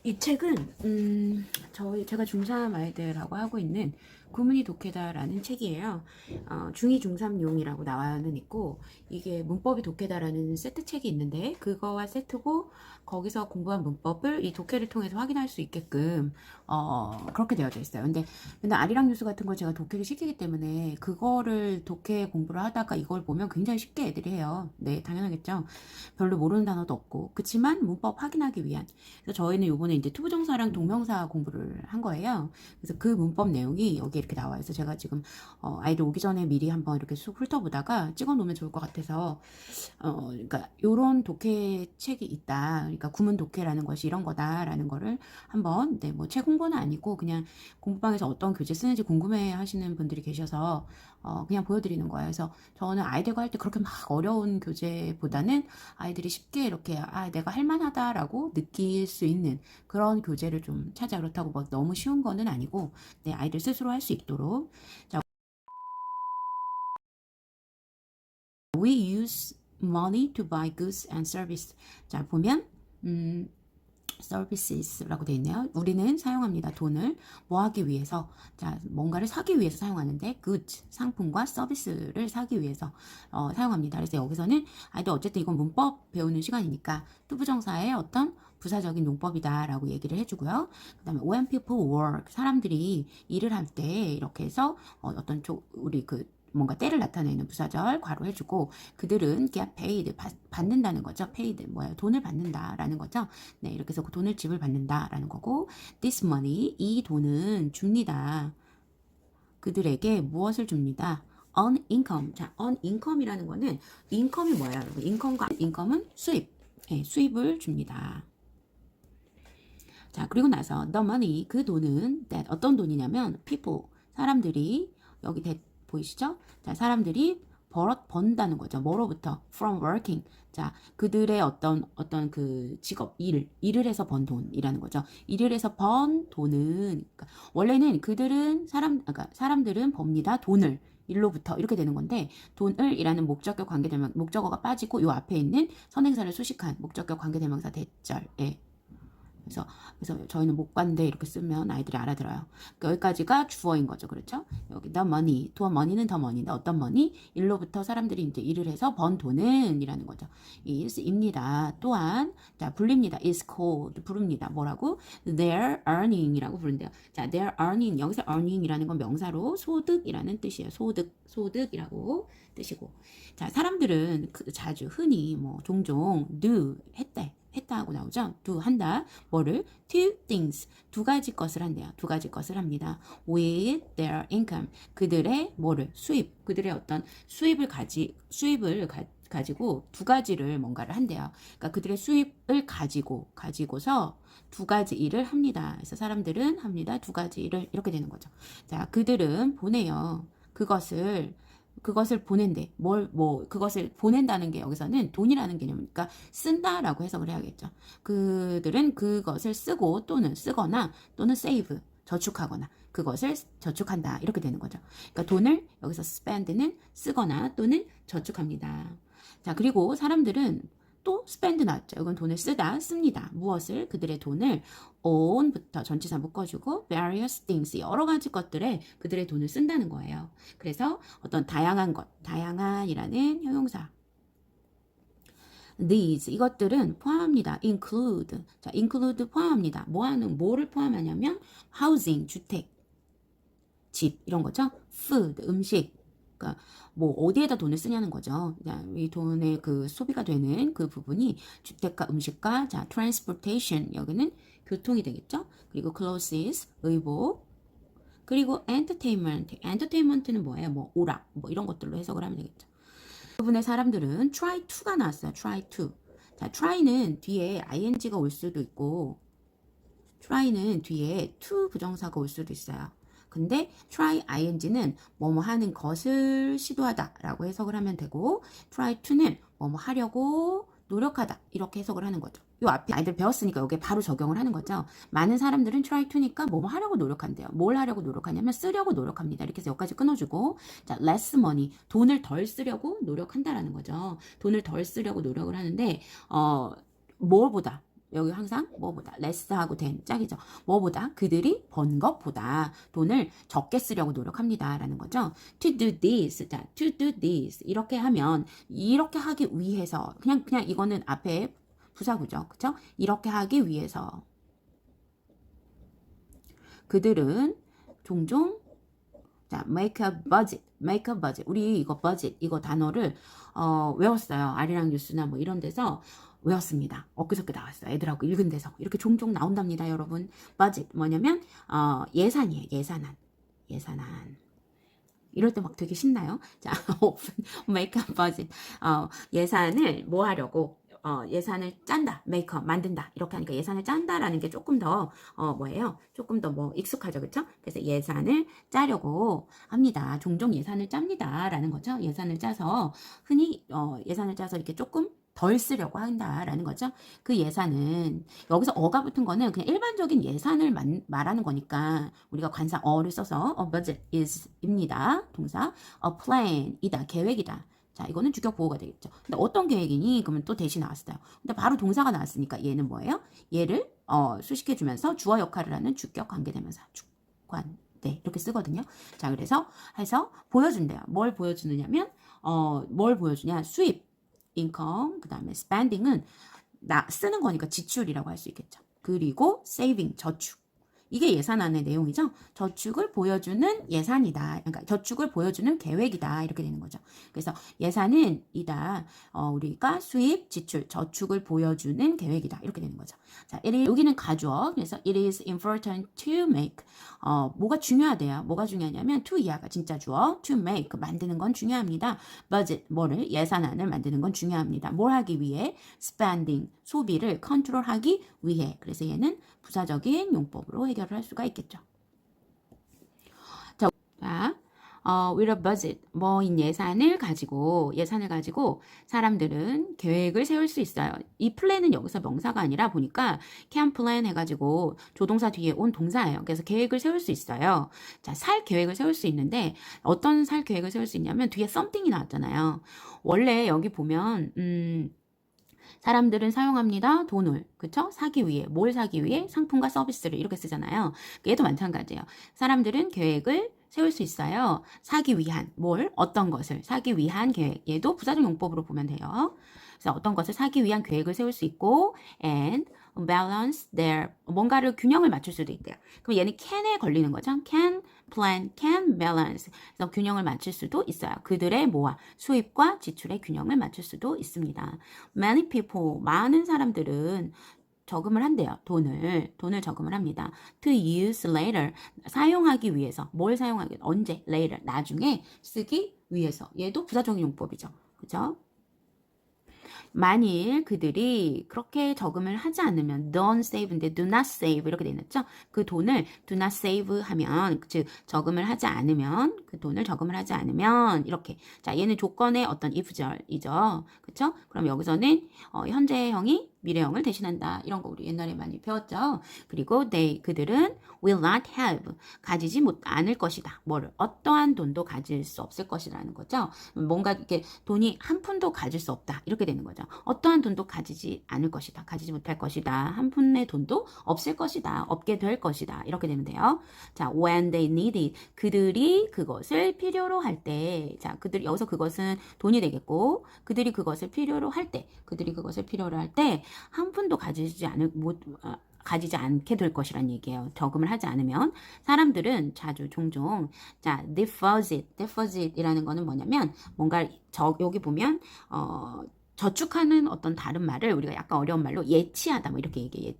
이 책은 제가 중3 아이들하고 하고 있는 구문이 독해다라는 책이에요. 중2, 중3용이라고 나와는 있고, 이게 문법이 독해다라는 세트 책이 있는데, 그거와 세트고 거기서 공부한 문법을 이 독해를 통해서 확인할 수 있게끔 그렇게 되어져 있어요. 근데 맨날 아리랑 뉴스 같은 걸 제가 독해를 시키기 때문에 그거를 독해 공부를 하다가 이걸 보면 굉장히 쉽게 애들이 해요. 네, 당연하겠죠. 별로 모르는 단어도 없고, 그치만 문법 확인하기 위한. 그래서 저희는 요번에 이제 투부정사랑 동명사 공부를 한 거예요. 그래서 그 문법 내용이 여기 이렇게 나와 있어. 제가 지금 아이들 오기 전에 미리 한번 이렇게 쑥 훑어보다가 찍어 놓으면 좋을 것 같아서 그러니까 요런 독해 책이 있다. 그러니까 구문 독해라는 것이 이런 거다라는 거를 한번 네, 뭐 책 홍보는 아니고 그냥 공부방에서 어떤 교재 쓰는지 궁금해 하시는 분들이 계셔서 그냥 보여드리는 거예요. 그래서 저는 아이들과 할 때 그렇게 막 어려운 교재보다는 아이들이 쉽게 이렇게 내가 할만하다라고 느낄 수 있는 그런 교재를 좀 찾아. 그렇다고 뭐 너무 쉬운 거는 아니고 네, 아이들 스스로 할 수 있도록. 자, we use money to buy goods and service. 자, 보면 services라고 되어 있네요. 우리는 사용합니다. 돈을 뭐 하기 위해서, 자, 뭔가를 사기 위해서 사용하는데 goods, 상품과 서비스를 사기 위해서 사용합니다. 그래서 여기서는 아이들 어쨌든 이건 문법 배우는 시간이니까 투부정사의 어떤 부사적인 용법이다라고 얘기를 해주고요. 그 다음에 when people work, 사람들이 일을 할 때 이렇게 해서 어떤 우리 뭔가 때를 나타내는 부사절 괄호 해주고, 그들은 get paid 받는다는 거죠. paid 뭐예요? 돈을 받는다라는 거죠. 네, 이렇게 해서 돈을 지불받는다라는 거고, this money 이 돈은 줍니다. 그들에게 무엇을 줍니다. on income. 자, on income이라는 거는 income이 뭐예요, 여러분? income은 수입. 네, 수입을 줍니다. 자, 그리고 나서 the money 그 돈은 that 어떤 돈이냐면 people 사람들이 여기 보이시죠? 자, 사람들이 번다는 거죠. 뭐로부터? From working. 자, 그들의 어떤 그 직업, 일을 해서 번 돈이라는 거죠. 일을 해서 번 돈은, 그러니까 원래는 그러니까 사람들은 법니다. 돈을. 일로부터 이렇게 되는 건데, 돈을이라는 목적격 관계대명 목적어가 빠지고 요 앞에 있는 선행사를 수식한 목적격 관계대명사 대절에, 그래서 저희는 못 간대 이렇게 쓰면 아이들이 알아들어요. 그러니까 여기까지가 주어인 거죠. 그렇죠? 여기 the money, 더 money는 더 money인데 어떤 money? 일로부터 사람들이 이제 일을 해서 번 돈은 이라는 거죠. is입니다. 또한 자, 불립니다. is called 부릅니다. 뭐라고? their earning이라고 부른대요. 자, their earning 여기서 earning이라는 건 명사로 소득이라는 뜻이에요. 소득이라고 뜻이고. 자, 사람들은 자주 흔히 뭐 종종 do 했다 하고 나오죠. do 한다. 뭐를? two things 두 가지 것을 한대요. 두 가지 것을 합니다. with their income 그들의 뭐를? 수입 그들의 어떤 수입을 가지고 두 가지를 뭔가를 한대요. 그러니까 그들의 수입을 가지고서 두 가지 일을 합니다. 그래서 사람들은 합니다. 두 가지 일을 이렇게 되는 거죠. 자, 그들은 보내요. 그것을 보낸대. 그것을 보낸다는 게 여기서는 돈이라는 개념이니까 쓴다라고 해석을 해야겠죠. 그들은 그것을 쓰고 또는 쓰거나 또는 save, 저축하거나 그것을 저축한다. 이렇게 되는 거죠. 그러니까 돈을 여기서 spend는 쓰거나 또는 저축합니다. 자, 그리고 사람들은 또 spend 나왔죠. 이건 돈을 씁니다. 무엇을? 그들의 돈을 on부터 전치사 묶어주고 various things 여러 가지 것들에 그들의 돈을 쓴다는 거예요. 그래서 어떤 다양한이라는 형용사. these 이것들은 포함합니다. include 자, include 포함합니다. 뭐를 포함하냐면 housing 주택, 집 이런 거죠. food 음식. 그러니까 뭐 어디에다 돈을 쓰냐는 거죠. 이 돈의 그 소비가 되는 그 부분이 주택과 음식과 자 transportation 여기는 교통이 되겠죠. 그리고 clothes 의복 그리고 entertainment는 뭐예요? 뭐 오락 뭐 이런 것들로 해석을 하면 되겠죠. 그 부분의 사람들은 try to가 나왔어요. try to. 자 try는 뒤에 ing가 올 수도 있고 try는 뒤에 to 부정사가 올 수도 있어요. 근데 try ing는 뭐뭐 하는 것을 시도하다 라고 해석을 하면 되고 try to는 뭐뭐 하려고 노력하다 이렇게 해석을 하는 거죠. 요 앞에 아이들 배웠으니까 여기에 바로 적용을 하는 거죠. 많은 사람들은 try to니까 뭐뭐 하려고 노력한대요. 뭘 하려고 노력하냐면 쓰려고 노력합니다. 이렇게 해서 여기까지 끊어주고 자 less money 돈을 덜 쓰려고 노력한다라는 거죠. 돈을 덜 쓰려고 노력을 하는데 뭘보다 여기 항상 뭐보다 less하고 than 짝이죠. 뭐보다 그들이 번 것보다 돈을 적게 쓰려고 노력합니다 라는 거죠. to do this, 자, to do this 이렇게 하면 이렇게 하기 위해서 그냥 이거는 앞에 부사구죠. 그쵸? 이렇게 하기 위해서 그들은 종종 자, make a budget, make a budget. 우리 이거 budget 이거 단어를 외웠어요. 아리랑 뉴스나 뭐 이런 데서 외웠습니다. 엊그저께 나왔어요. 애들하고 읽은 데서 이렇게 종종 나온답니다, 여러분. budget 뭐냐면 예산이에요. 예산안. 이럴 때 막 되게 신나요. 자, make a budget. 예산을 뭐 하려고? 예산을 짠다, make, 만든다 이렇게 하니까 예산을 짠다라는 게 조금 더 뭐예요? 조금 더 뭐 익숙하죠, 그렇죠? 그래서 예산을 짜려고 합니다. 종종 예산을 짭니다라는 거죠. 예산을 짜서 흔히 예산을 짜서 이렇게 조금 덜 쓰려고 한다라는 거죠. 그 예산은 여기서 어가 붙은 거는 그냥 일반적인 예산을 말하는 거니까 우리가 관사 어를 써서 a budget is입니다. 동사 a plan이다, 계획이다. 자, 이거는 주격 보호가 되겠죠. 근데 어떤 계획이니? 그러면 또 대시 나왔어요. 근데 바로 동사가 나왔으니까 얘는 뭐예요? 얘를 수식해주면서 주어 역할을 하는 주격 관계대명사, 주관. 네, 이렇게 쓰거든요. 자, 그래서 해서 보여준대요. 뭘 보여주느냐면 뭘 보여주냐? 수입, income, 그 다음에 spending은 쓰는 거니까 지출이라고 할 수 있겠죠. 그리고 saving, 저축. 이게 예산안의 내용이죠. 저축을 보여주는 예산이다. 그러니까 저축을 보여주는 계획이다. 이렇게 되는 거죠. 그래서 예산은 이다. 우리가 수입, 지출, 저축을 보여주는 계획이다. 이렇게 되는 거죠. 자, 여기는 가주어. 그래서 it is important to make. 뭐가 중요하대요. 뭐가 중요하냐면 to 이하가 진짜 주어. to make 만드는 건 중요합니다. budget 뭐를 예산안을 만드는 건 중요합니다. 뭘 하기 위해? spending 소비를 컨트롤하기 위해. 그래서 얘는 부사적인 용법으로 해결을 할 수가 있겠죠. 자, with a budget, 뭐인 예산을 가지고 사람들은 계획을 세울 수 있어요. 이 플랜은 여기서 명사가 아니라 보니까 can plan 해가지고 조동사 뒤에 온 동사예요. 그래서 계획을 세울 수 있어요. 자, 살 계획을 세울 수 있는데 어떤 살 계획을 세울 수 있냐면 뒤에 something이 나왔잖아요. 원래 여기 보면 사람들은 사용합니다. 돈을. 그쵸? 사기 위해. 뭘 사기 위해? 상품과 서비스를 이렇게 쓰잖아요. 얘도 마찬가지예요. 사람들은 계획을 세울 수 있어요. 사기 위한. 뭘? 어떤 것을. 사기 위한 계획. 얘도 부사적 용법으로 보면 돼요. 그래서 어떤 것을 사기 위한 계획을 세울 수 있고 and balance their 뭔가를 균형을 맞출 수도 있대요. 그럼 얘는 can에 걸리는 거죠. can plan, can balance. 그래서 균형을 맞출 수도 있어요. 그들의 뭐와 수입과 지출의 균형을 맞출 수도 있습니다. Many people 많은 사람들은 저금을 한대요. 돈을 저금을 합니다. To use later 사용하기 위해서 뭘 사용하기 언제 later 나중에 쓰기 위해서 얘도 부사적인 용법이죠. 그죠? 만일 그들이 그렇게 저금을 하지 않으면 don't save인데 do not save 이렇게 돼 있죠. 그 돈을 do not save 하면 즉 저금을 하지 않으면 그 돈을 저금을 하지 않으면 이렇게 자 얘는 조건의 어떤 if절이죠. 그렇죠? 그럼 여기서는 현재형이 미래형을 대신한다. 이런 거 우리 옛날에 많이 배웠죠. 그리고 그들은 will not have 가지지 않을 것이다. 뭐를 어떠한 돈도 가질 수 없을 것이라는 거죠. 뭔가 이렇게 돈이 한 푼도 가질 수 없다. 이렇게 되는 거죠. 어떠한 돈도 가지지 않을 것이다. 가지지 못할 것이다. 한 푼의 돈도 없을 것이다. 없게 될 것이다. 이렇게 되면 돼요. 자, when they need it 그들이 그것을 필요로 할 때, 자, 그들이 여기서 그것은 돈이 되겠고, 그들이 그것을 필요로 할 때, 한 푼도 가지지 않게 될 것이란 얘기예요. 저금을 하지 않으면 사람들은 종종 자 deposit이라는 거는 뭐냐면 뭔가 여기 보면 저축하는 어떤 다른 말을 우리가 약간 어려운 말로 예치하다 뭐 이렇게 얘기해.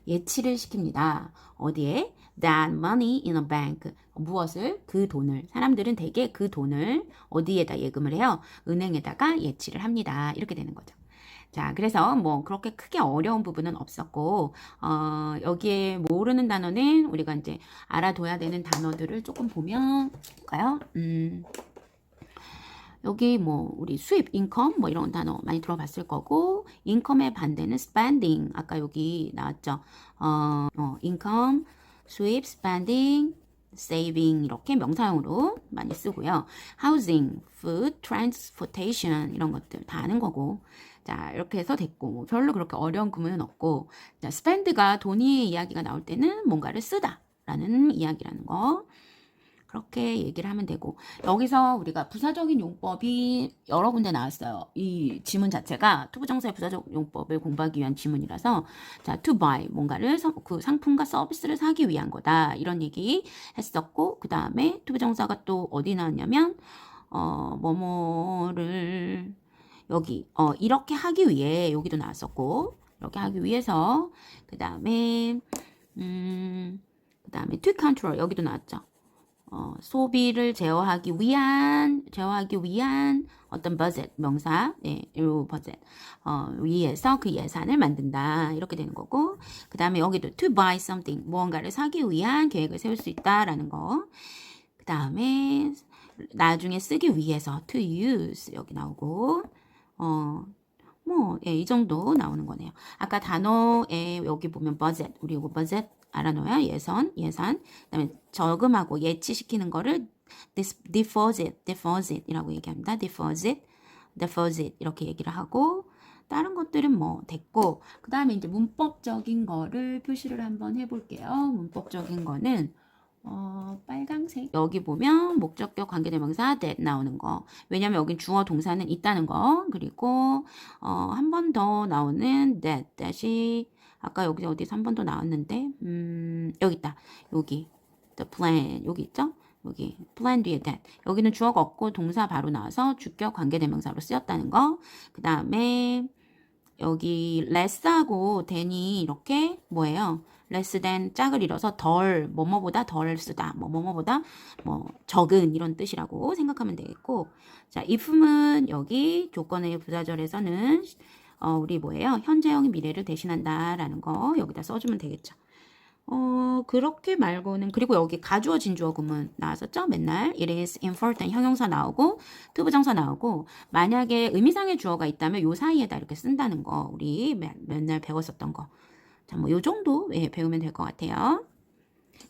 예치를 시킵니다. 어디에? That money in a bank. 무엇을? 그 돈을. 사람들은 대개 그 돈을 어디에다 예금을 해요? 은행에다가 예치를 합니다. 이렇게 되는 거죠. 자, 그래서 뭐 그렇게 크게 어려운 부분은 없었고 여기에 모르는 단어는 우리가 이제 알아둬야 되는 단어들을 조금 보면 볼까요? 여기 뭐 우리 수입, 인컴 뭐 이런 단어 많이 들어봤을 거고 인컴의 반대는 spending 아까 여기 나왔죠. 인컴, 수입, spending, saving 이렇게 명사형으로 많이 쓰고요. housing, food, transportation 이런 것들 다 아는 거고 자, 이렇게 해서 됐고, 뭐 별로 그렇게 어려운 구문은 없고, 자, spend가 돈이 이야기가 나올 때는 뭔가를 쓰다라는 이야기라는 거. 그렇게 얘기를 하면 되고, 여기서 우리가 부사적인 용법이 여러 군데 나왔어요. 이 지문 자체가 투부정사의 부사적 용법을 공부하기 위한 지문이라서, 자, to buy, 뭔가를 그 상품과 서비스를 사기 위한 거다. 이런 얘기 했었고, 그 다음에 투부정사가 또 어디 나왔냐면, 뭐뭐를, 여기, 이렇게 하기 위해, 여기도 나왔었고, 이렇게 하기 위해서, 그 다음에, to control, 여기도 나왔죠. 소비를 제어하기 위한 어떤 버젯, 명사, 네, 요 버젯, 위해서 그 예산을 만든다. 이렇게 되는 거고, 그 다음에 여기도 to buy something, 무언가를 사기 위한 계획을 세울 수 있다라는 거. 그 다음에 나중에 쓰기 위해서 to use, 여기 나오고, 예, 이 정도 나오는 거네요. 아까 단어에 여기 보면 budget, 우리 이거 budget 알아놓아요. 예산. 그다음에 저금하고 예치시키는 거를 deposit이라고 얘기합니다. deposit 이렇게 얘기를 하고 다른 것들은 뭐 됐고 그 다음에 이제 문법적인 거를 표시를 한번 해볼게요. 문법적인 거는 빨강색 여기 보면 목적격 관계대명사 that 나오는 거 왜냐면 여긴 주어 동사는 있다는 거 그리고 한 번 더 나오는 that이 아까 여기 어디서 한 번 더 나왔는데 여기 있다 여기 the plan 여기 있죠 여기 plan 뒤에 that 여기는 주어가 없고 동사 바로 나와서 주격 관계대명사로 쓰였다는 거 그 다음에 여기 less하고 than이 이렇게 뭐예요 less than 짝을 이뤄서 덜 뭐뭐보다 덜 쓰다 뭐뭐보다 뭐 적은 이런 뜻이라고 생각하면 되겠고 자 if는 여기 조건의 부사절에서는 우리 뭐예요 현재형이 미래를 대신한다라는 거 여기다 써주면 되겠죠. 그렇게 말고는 그리고 여기 가주어 진주어 구문 나왔었죠 맨날 it is important 형용사 나오고 투부정사 나오고 만약에 의미상의 주어가 있다면 요 사이에다 이렇게 쓴다는 거 우리 맨날 배웠었던 거 자, 뭐 요 정도 예, 배우면 될 것 같아요.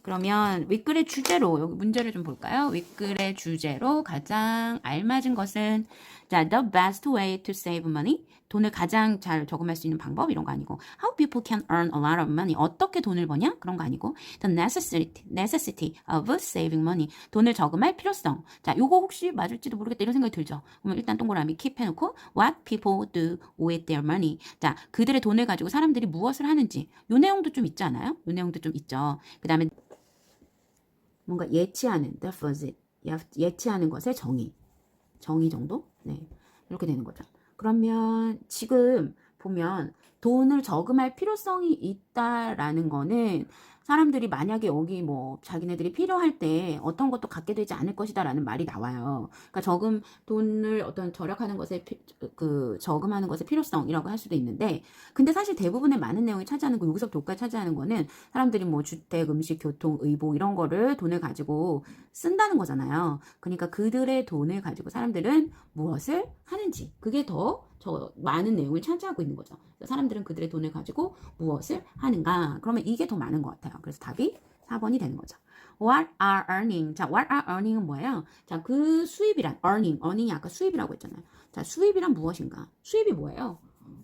그러면 윗글의 주제로 여기 문제를 좀 볼까요? 윗글의 주제로 가장 알맞은 것은 자, the best way to save money 돈을 가장 잘 저금할 수 있는 방법 이런 거 아니고 how people can earn a lot of money 어떻게 돈을 버냐 그런 거 아니고 the necessity of saving money 돈을 저금할 필요성 자 요거 혹시 맞을지도 모르겠다 이런 생각이 들죠 그러면 일단 동그라미 킵 해놓고 what people do with their money 자 그들의 돈을 가지고 사람들이 무엇을 하는지 요 내용도 좀 있지 않아요? 요 내용도 좀 있죠 그 다음에 뭔가 예치하는 deposit 예치하는 것의 정의 정도 네 이렇게 되는 거죠. 그러면 지금 보면 돈을 저금할 필요성이 있다라는 거는 사람들이 만약에 여기 뭐 자기네들이 필요할 때 어떤 것도 갖게 되지 않을 것이다라는 말이 나와요. 그러니까 돈을 어떤 절약하는 것에 저금하는 것의 필요성이라고 할 수도 있는데 근데 사실 대부분의 많은 내용이 차지하는 거 여기서 돈까지 차지하는 거는 사람들이 뭐 주택, 음식, 교통, 의복 이런 거를 돈을 가지고 쓴다는 거잖아요. 그러니까 그들의 돈을 가지고 사람들은 무엇을 하는지 그게 더 많은 내용을 차지하고 있는 거죠. 사람들은 그들의 돈을 가지고 무엇을 하는가? 그러면 이게 더 많은 것 같아요. 그래서 답이 4번이 되는 거죠. What are earning? 자, what are earning은 뭐예요? 자, 그 수입이란 earning이 아까 수입이라고 했잖아요. 자, 수입이란 무엇인가? 수입이 뭐예요?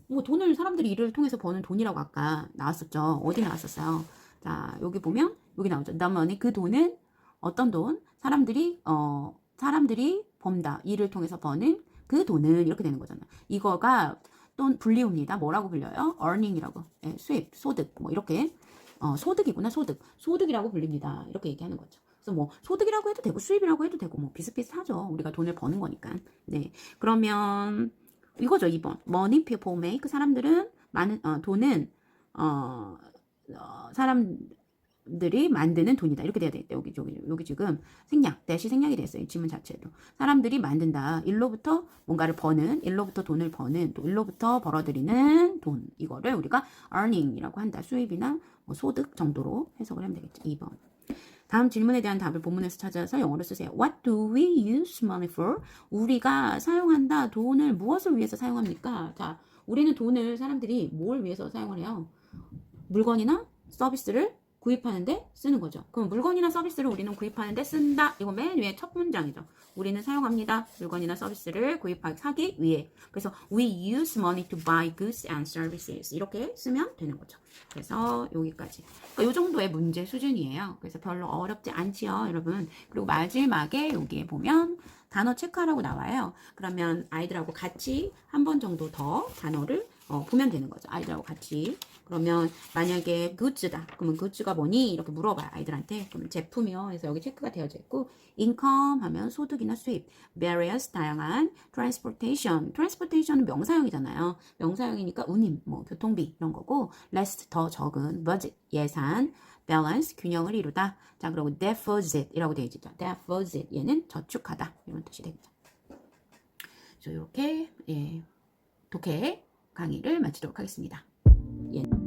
뭐 돈을 사람들이 일을 통해서 버는 돈이라고 아까 나왔었죠. 어디 나왔었어요? 자, 여기 보면 여기 나오죠. The money 그 돈은 어떤 돈? 사람들이 번다. 일을 통해서 버는 그 돈은 이렇게 되는 거잖아요. 이거가 또 불리웁니다. 뭐라고 불려요? earning이라고. 네, 수입, 소득 뭐 이렇게 소득이구나 소득이라고 불립니다. 이렇게 얘기하는 거죠. 그래서 뭐 소득이라고 해도 되고 수입이라고 해도 되고 뭐 비슷비슷하죠. 우리가 돈을 버는 거니까. 네, 그러면 이거죠. 2번. money people make 그 사람들은 많은 돈은 사람들이 만드는 돈이다. 이렇게 돼야 되겠다. 여기 지금 대시 생략이 됐어요. 이 지문 자체도. 사람들이 만든다. 일로부터 뭔가를 버는, 일로부터 돈을 버는, 또 일로부터 벌어들이는 돈. 이거를 우리가 earning이라고 한다. 수입이나 뭐 소득 정도로 해석을 하면 되겠죠. 2번. 다음 질문에 대한 답을 본문에서 찾아서 영어로 쓰세요. What do we use money for? 우리가 사용한다. 돈을 무엇을 위해서 사용합니까? 자, 우리는 돈을 사람들이 뭘 위해서 사용을 해요? 물건이나 서비스를 구입하는데 쓰는 거죠. 그럼 물건이나 서비스를 우리는 구입하는데 쓴다. 이거 맨 위에 첫 문장이죠. 우리는 사용합니다. 물건이나 서비스를 사기 위해. 그래서 we use money to buy goods and services. 이렇게 쓰면 되는 거죠. 그래서 여기까지. 그러니까 이 정도의 문제 수준이에요. 그래서 별로 어렵지 않지요, 여러분. 그리고 마지막에 여기에 보면 단어 체크하라고 나와요. 그러면 아이들하고 같이 한 번 정도 더 단어를 보면 되는 거죠. 아이들하고 같이. 그러면 만약에 굿즈다. 그러면 굿즈가 뭐니? 이렇게 물어봐요. 아이들한테. 그러면 제품이요. 그래서 여기 체크가 되어져 있고 income 하면 소득이나 수입. various 다양한 transportation. transportation은 명사형이잖아요. 명사형이니까 운임, 뭐 교통비 이런 거고 less 더 적은 budget 예산. balance 균형을 이루다. 자, 그리고 deposit이라고 되어 있죠. deposit 얘는 저축하다. 이런 뜻이 됩니다. 이렇게 독해 강의를 마치도록 하겠습니다. 예.